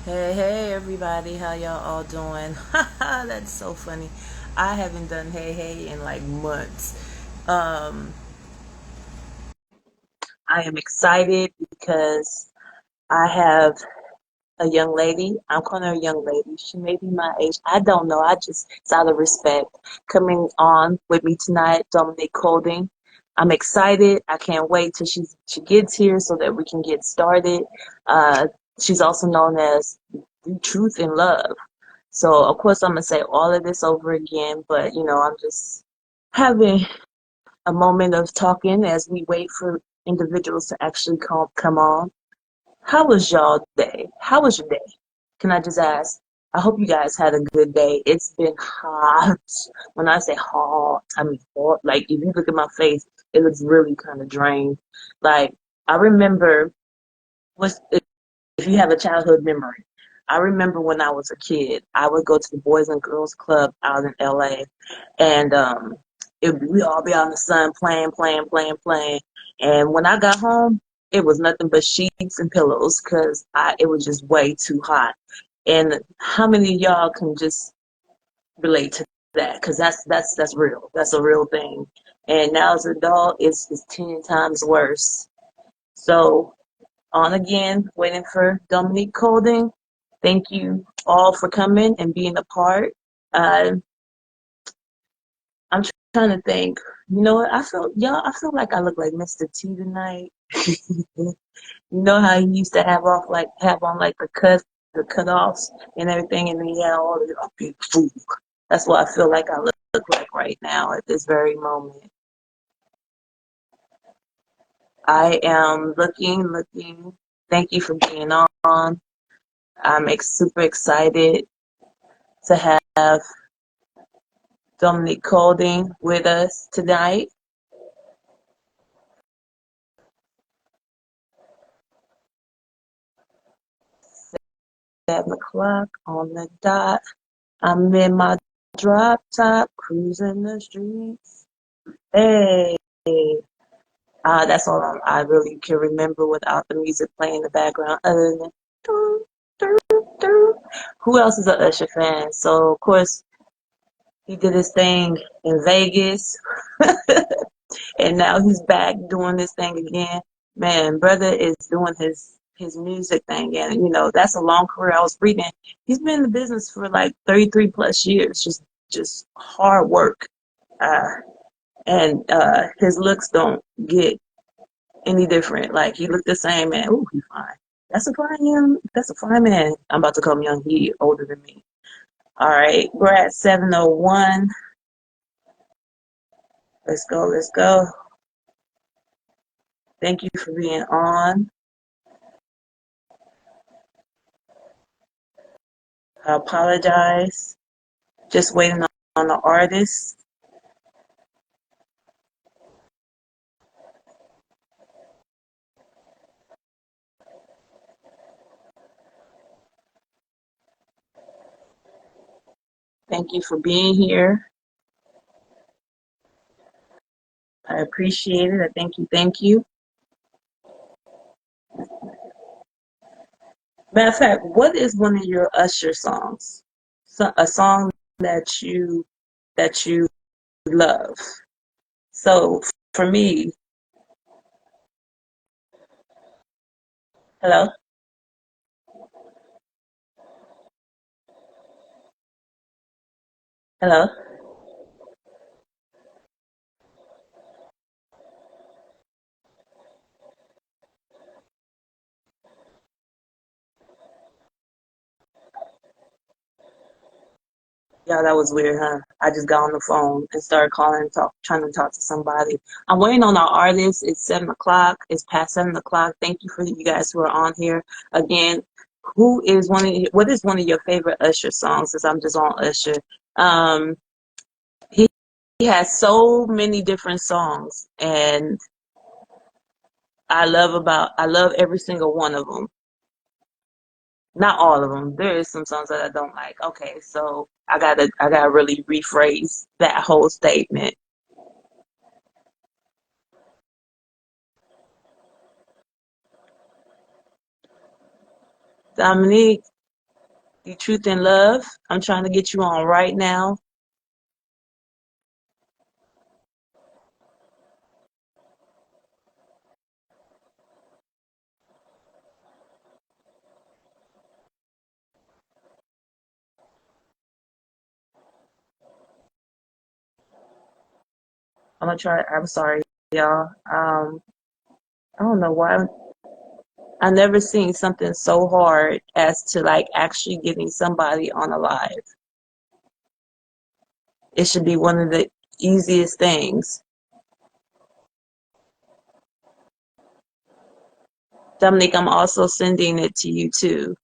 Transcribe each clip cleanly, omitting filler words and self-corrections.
Hey everybody, how y'all all doing? That's so funny. I haven't done hey in like months. Um I am excited because I have a young lady. I'm calling her a young lady. She may be my age. I don't know. I just, it's out of respect. Coming on with me tonight, Dominique Colding. I'm excited. I can't wait till she gets here so that we can get started. Uh, she's also known as the Truth and Love. So of course I'm gonna say all of this over again, but I'm just having a moment of talking as we wait for individuals to actually come on. How was y'all day? How was your day? Can I just ask? I hope you guys had a good day. It's been hot. When I say hot, I mean hot. Like if you look at my face, it looks really kind of drained. Like I remember what's if you have a childhood memory. I remember when I was a kid, I would go to the Boys and Girls Club out in LA, and we all be out in the sun playing. And when I got home, it was nothing but sheets and pillows because it was just way too hot. And how many of y'all can just relate to that? Because that's real. That's a real thing. And now as an adult, it's 10 times worse. So on again, waiting for Dominique Colding. Thank you all for coming and being a part. Uh, I'm trying to think. You know what? I feel like I look like Mr. T tonight. You know how he used to have on like the cutoffs and everything, and then he had all the big food. That's what I feel like I look like right now at this very moment. I am looking. Thank you for being on. I'm super excited to have Dominique Colding with us tonight. 7 o'clock on the dot. I'm in my drop top, cruising the streets. Hey, that's all I really can remember without the music playing in the background. Other than doo, doo, doo. Who else is a Usher fan? So of course he did his thing in Vegas, and now he's back doing this thing again. Man, brother is doing his music thing, and that's a long career. I was reading, he's been in the business for like 33 plus years, just hard work, uh, and his looks don't get any different. Like he looked the same, man. Ooh, he's fine. That's a fine man. I'm about to call him young. He older than me. All right, we're at 7:01. Let's go. Let's go. Thank you for being on. I apologize. Just waiting on the artist. Thank you for being here. I appreciate it. I thank you. Thank you. Matter of fact, what is one of your Usher songs? A song that you love. So for me, hello, hello. Yeah, that was weird, huh? I just got on the phone and started calling and trying to talk to somebody. I'm waiting on our artist. It's 7 o'clock. It's past 7 o'clock. Thank you for you guys who are on here. Again, what is one of your favorite Usher songs? Since I'm just on Usher. Um, he, he has so many different songs, and I love every single one of them. Not all of them. There is some songs that I don't like. Okay, so I gotta really rephrase that whole statement. Dominique, The Truth and Love. I'm trying to get you on right now. I'm gonna try. I'm sorry, y'all. I don't know why. I never seen something so hard as to like actually getting somebody on a live. It should be one of the easiest things. Dominique, I'm also sending it to you too.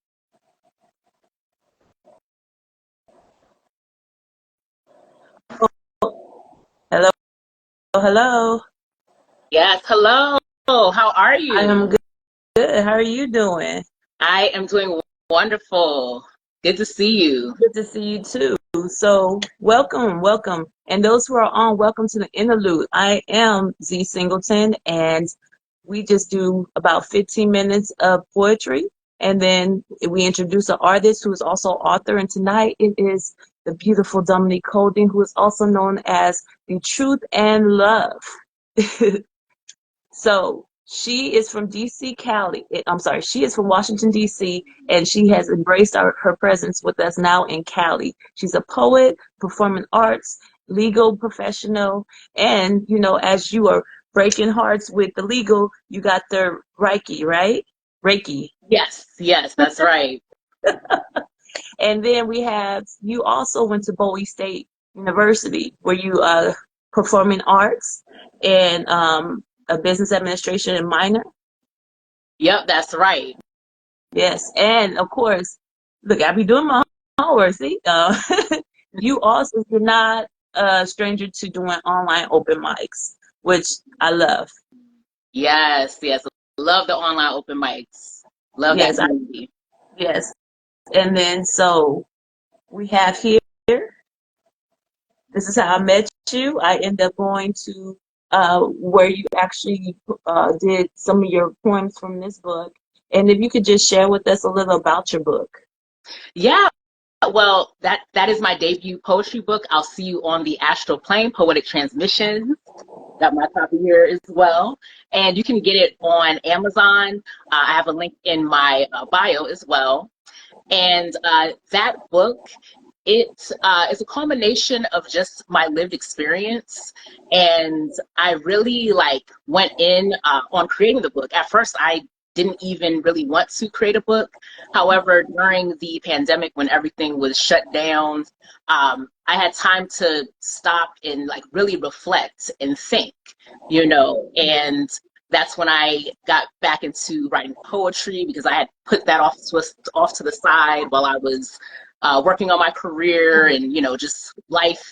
Hello, hello. Yes, hello. How are I am you? good. How are you doing? I am doing wonderful. Good to see you. Good to see you too. So, welcome, welcome. And those who are on, welcome to the Interlude. I am Z Singleton, and we just do about 15 minutes of poetry. And then we introduce an artist who is also author. And tonight it is the beautiful Dominique Colding, who is also known as The Truth and Love. So she is from DC, Cali. I'm sorry, she is from Washington, DC, and she has embraced her presence with us now in Cali. She's a poet, performing arts, legal professional, and, you know, as you are breaking hearts with the legal, you got the Reiki, right? Reiki. Yes, yes, that's right. And then we have, you also went to Bowie State University where you performing arts and a business administration minor. Yep, that's right. Yes, and of course, look, I be doing my homework. See, you also you're not a stranger to doing online open mics, which I love. Yes, yes. Love the online open mics. Love that Yes, community. yes, and then so we have here. This is how I met you. I end up going to where you actually did some of your poems from this book, and if you could just share with us a little about your book. Yeah, well, that is my debut poetry book. I'll see you on the astral plane, poetic transmissions. Got my copy here as well. And you can get it on Amazon. I have a link in my bio as well. And that book, it is a culmination of just my lived experience. And I really like went in on creating the book. At first, I didn't even really want to create a book. However, during the pandemic, when everything was shut down, I had time to stop and like really reflect and think, and that's when I got back into writing poetry because I had put that off to the side while I was working on my career and just life,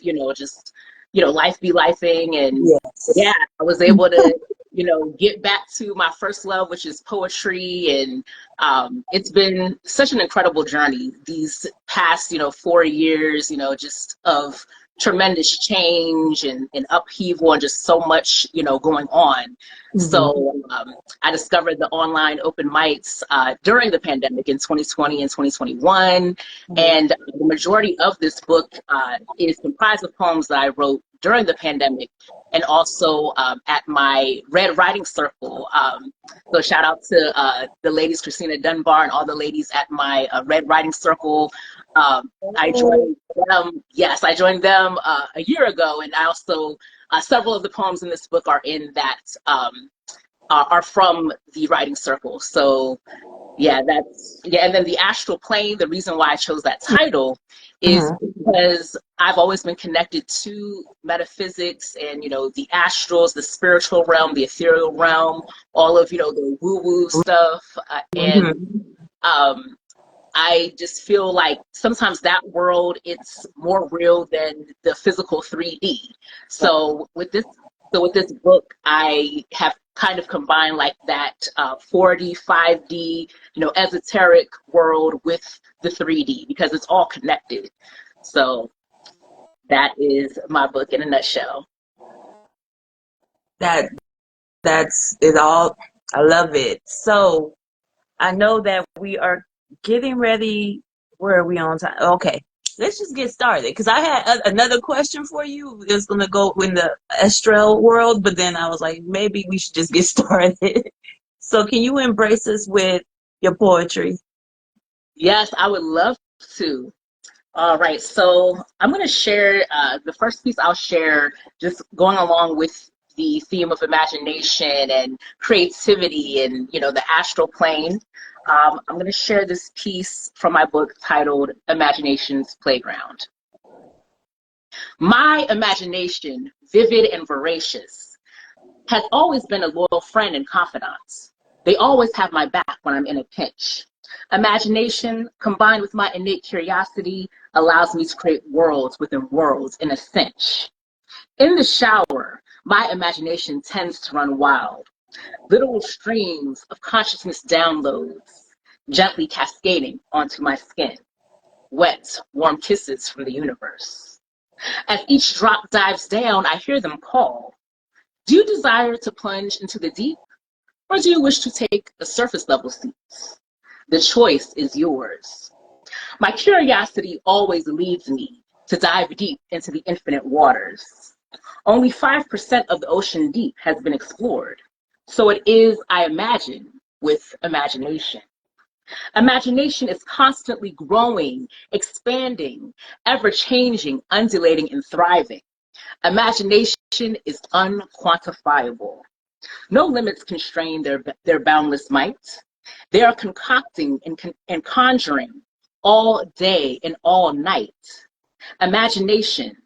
life be lifing, and Yes. yeah, I was able to get back to my first love, which is poetry, and it's been such an incredible journey these past 4 years, just of tremendous change and upheaval and just so much going on. Mm-hmm. So I discovered the online open mics during the pandemic in 2020 and 2021, and the majority of this book is comprised of poems that I wrote during the pandemic and also at my Red Writing Circle. So shout out to the ladies, Christina Dunbar, and all the ladies at my Red Writing Circle. I joined them. Yes, I joined them a year ago, and I also several of the poems in this book are in that are from the writing circle. So and then the astral plane. The reason why I chose that title is Mm-hmm. because I've always been connected to metaphysics and the astrals, the spiritual realm, the ethereal realm, all of the woo woo stuff, and Mm-hmm. um, I just feel like sometimes that world it's more real than the physical 3D. So with this book, I have kind of combined like that 4D, 5D, esoteric world with the 3D because it's all connected. So that is my book in a nutshell. That that's it all. I love it. So I know that we are getting ready. Where are we on time? Okay, let's just get started. Because I had another question for you. It's going to go in the astral world, but then I was like, maybe we should just get started. So can you embrace us with your poetry? Yes, I would love to. All right, so I'm going to share the first piece I'll share, just going along with the theme of imagination and creativity and, the astral plane. I'm going to share this piece from my book titled Imagination's Playground. My imagination, vivid and voracious, has always been a loyal friend and confidant. They always have my back when I'm in a pinch. Imagination, combined with my innate curiosity, allows me to create worlds within worlds in a cinch. In the shower, my imagination tends to run wild. Literal streams of consciousness downloads, gently cascading onto my skin. Wet, warm kisses from the universe. As each drop dives down, I hear them call. Do you desire to plunge into the deep, or do you wish to take a surface level seat? The choice is yours. My curiosity always leads me to dive deep into the infinite waters. Only 5% of the ocean deep has been explored. So it is, I imagine, with imagination. Imagination is constantly growing, expanding, ever-changing, undulating, and thriving. Imagination is unquantifiable. No limits constrain their boundless might. They are concocting and conjuring all day and all night. Imagination,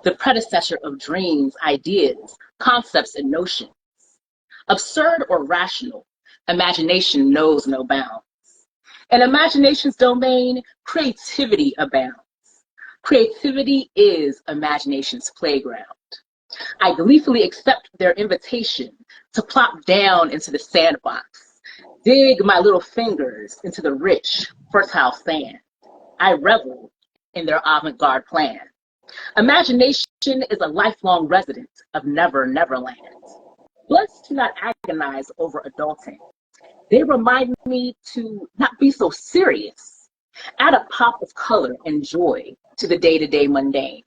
the predecessor of dreams, ideas, concepts, and notions. Absurd or rational, imagination knows no bounds. In imagination's domain, creativity abounds. Creativity is imagination's playground. I gleefully accept their invitation to plop down into the sandbox, dig my little fingers into the rich, fertile sand. I revel in their avant-garde plan. Imagination is a lifelong resident of Never Neverland. Bloods do not agonize over adulting. They remind me to not be so serious. Add a pop of color and joy to the day-to-day mundane.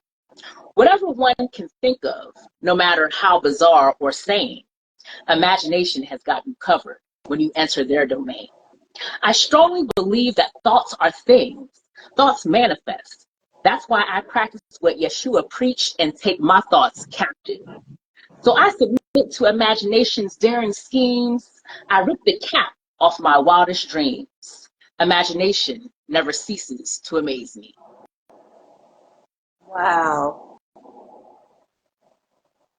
Whatever one can think of, no matter how bizarre or sane, imagination has got you covered when you enter their domain. I strongly believe that thoughts are things. Thoughts manifest. That's why I practice what Yeshua preached and take my thoughts captive. So I submit to imagination's daring schemes. I rip the cap off my wildest dreams. Imagination never ceases to amaze me. Wow,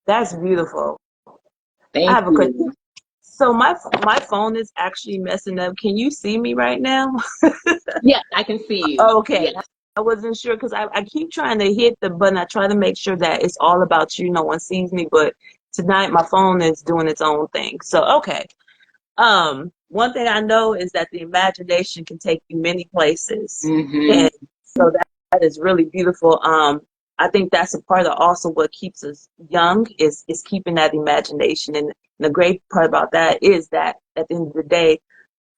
that's beautiful. I Thank have a question. you. So my phone is actually messing up. Can you see me right now? Yes, I can see you. Okay. Yes. I wasn't sure because I keep trying to hit the button. I try to make sure that it's all about you. No one sees me, but tonight my phone is doing its own thing. So, okay. One thing I know is that the imagination can take you many places. Mm-hmm. And so that is really beautiful. I think that's a part of also what keeps us young is keeping that imagination. And the great part about that is that at the end of the day,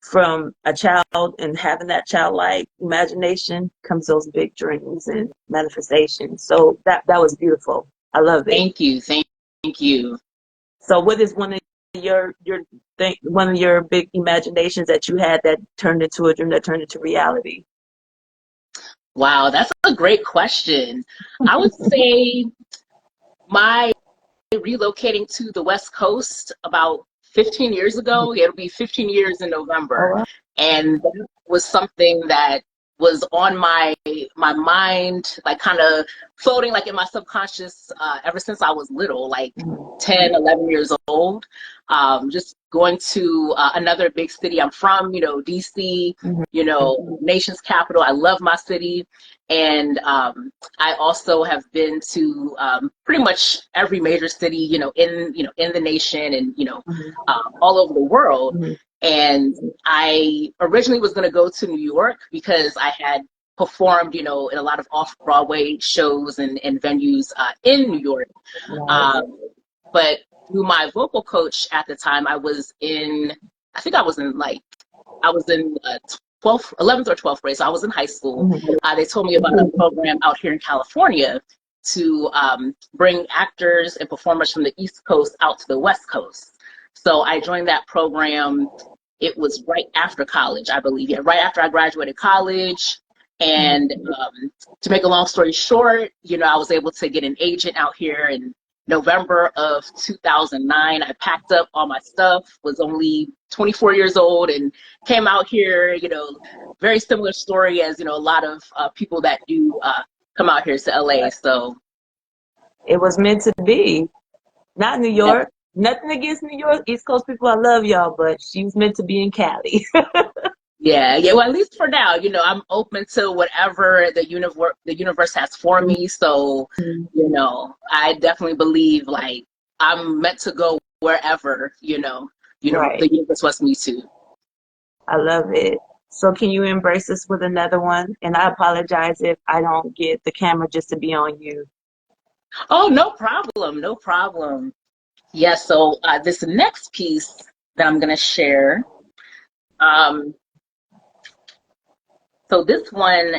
from a child and having that childlike imagination comes those big dreams and manifestations. So that was beautiful. I love it. Thank you. Thank you. So what is one of one of your big imaginations that you had that turned into a dream that turned into reality? Wow, that's a great question. I would say my relocating to the West Coast about 15 years ago. It'll be 15 years in Oh, November. wow. And that was something that was on my mind, like kind of floating like in my subconscious ever since I was little, like 10, 11 years old. Just going to another big city. I'm from, DC, nation's capital. I love my city. And I also have been to pretty much every major city, in the nation and, all over the world. And I originally was going to go to New York because I had performed, in a lot of off-Broadway shows and venues in New York. But through my vocal coach at the time, I was in 12th, 11th or 12th grade. So I was in high school. Mhm. They told me about a program out here in California to bring actors and performers from the East Coast out to the West Coast. So I joined that program. It was right after college, I believe. Yeah, right after I graduated college. And to make a long story short, I was able to get an agent out here in November of 2009. I packed up all my stuff, was only 24 years old, and came out here, very similar story as, a lot of people that do come out here to LA. So It was meant to be. Not New yeah, York. Nothing against New York. East Coast people, I love y'all, but she was meant to be in Cali. yeah. Well, at least for now, I'm open to whatever the universe has for me. So, I definitely believe like I'm meant to go wherever, Right. the universe wants me to. I love it. So can you embrace us with another one? And I apologize if I don't get the camera just to be on you. Oh, no problem. No problem. Yeah, so this next piece that I'm going to share, um, so this one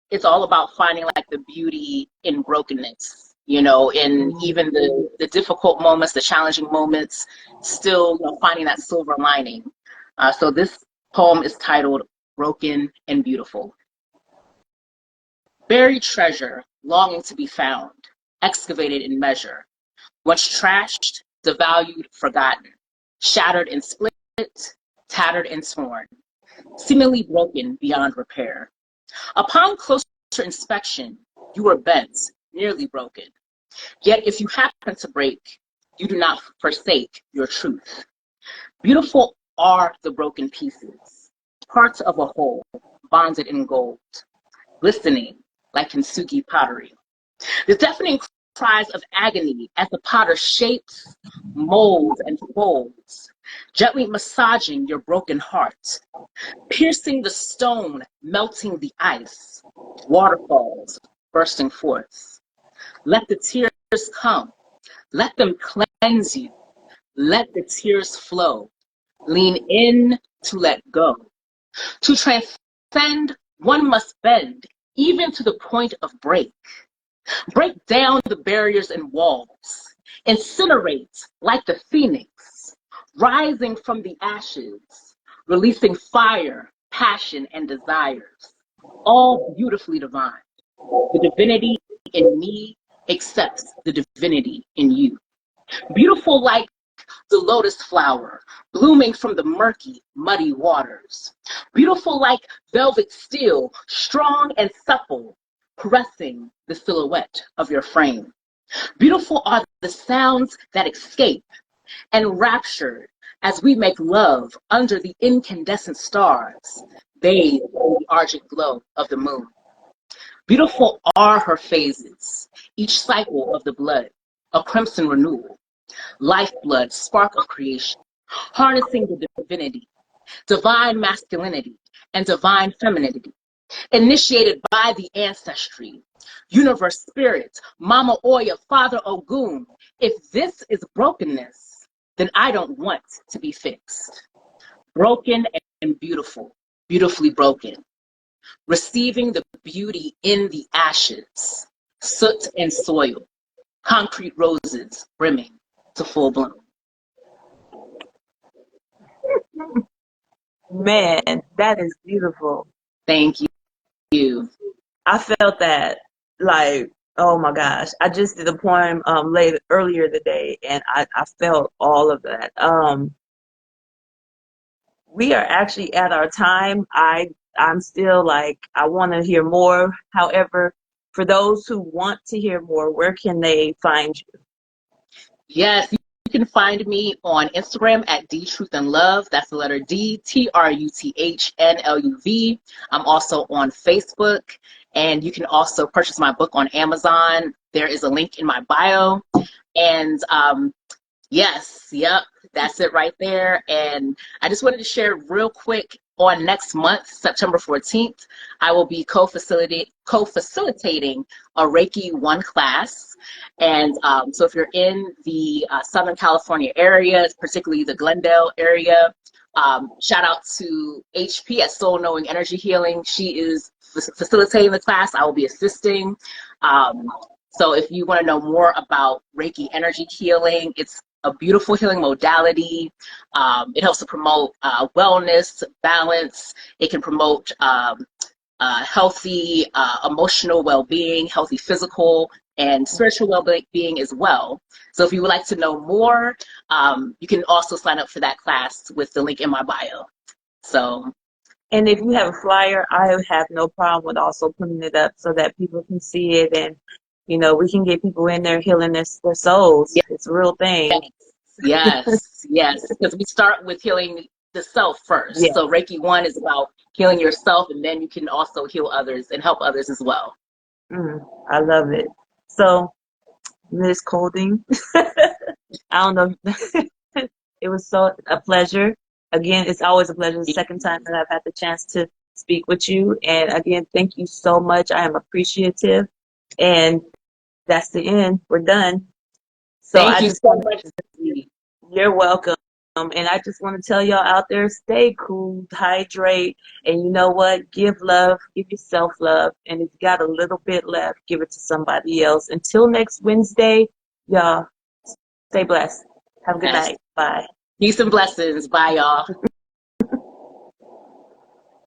is all about finding like the beauty in brokenness, in even the difficult moments, the challenging moments, still finding that silver lining. So this poem is titled Broken and Beautiful. Buried treasure, longing to be found, excavated in measure, once trashed, devalued, forgotten, shattered and split, tattered and torn, seemingly broken beyond repair. Upon closer inspection, you were bent, nearly broken. Yet if you happen to break, you do not forsake your truth. Beautiful are the broken pieces, parts of a whole, bonded in gold, glistening like kintsugi pottery. The deafening cries of agony as the potter shapes, molds, and folds, gently massaging your broken heart, piercing the stone, melting the ice, waterfalls bursting forth. Let the tears come. Let them cleanse you. Let the tears flow. Lean in to let go. To transcend, one must bend, even to the point of break. Break down the barriers and walls. Incinerate like the phoenix, rising from the ashes, releasing fire, passion, and desires, all beautifully divine. The divinity in me accepts the divinity in you. Beautiful like the lotus flower, blooming from the murky, muddy waters. Beautiful like velvet steel, strong and supple, caressing the silhouette of your frame. Beautiful are the sounds that escape, enraptured as we make love under the incandescent stars, bathed in the argent glow of the moon. Beautiful are her phases, each cycle of the blood, a crimson renewal, lifeblood, spark of creation, harnessing the divinity, divine masculinity, and divine femininity, initiated by the ancestry, universe spirit, Mama Oya, Father Ogun. If this is brokenness, then I don't want to be fixed. Broken and beautiful, beautifully broken, receiving the beauty in the ashes, soot and soil, concrete roses brimming to full bloom. Man, that is beautiful. Thank you. I felt that like, oh my gosh. I just did a poem earlier today and I felt all of that. We are actually at our time. I'm still like I want to hear more. However, for those who want to hear more, where can they find you? Yes, you can find me on Instagram at D Truth and Love. That's the letter D, TRUTHNLUV. I'm also on Facebook, and you can also purchase my book on Amazon. There is a link in my bio. And yes, yep, that's it right there. And I just wanted to share real quick on next month, September 14th, I will be co-facilitating a Reiki 1 class. And so if you're in the Southern California area, particularly the Glendale area, Shout out to HP at Soul Knowing Energy Healing. She is facilitating the class. I will be assisting. So if you want to know more about Reiki energy healing, it's a beautiful healing modality. It helps to promote wellness, balance. It can promote healthy emotional well-being, healthy physical and spiritual well-being as well. So if you would like to know more, you can also sign up for that class with the link in my bio. So, and if you have a flyer, I have no problem with also putting it up so that people can see it, and we can get people in there healing their souls. yeah, It's a real thing. yes, because we start with healing the self first. Yeah. So Reiki 1 is about healing yourself, and then you can also heal others and help others as well. I love it. So, Ms. Colding, I don't know. It was so a pleasure. Again, it's always a pleasure. The second time that I've had the chance to speak with you. And again, thank you so much. I am appreciative. And that's the end. We're done. So Thank I you just so want much. you're welcome. And I just want to tell y'all out there, stay cool, hydrate, and you know what? Give love, give yourself love. And if you got a little bit left, give it to somebody else. Until next Wednesday, y'all, stay blessed. Have a good Yes. night. Bye. Peace and blessings. Bye, y'all.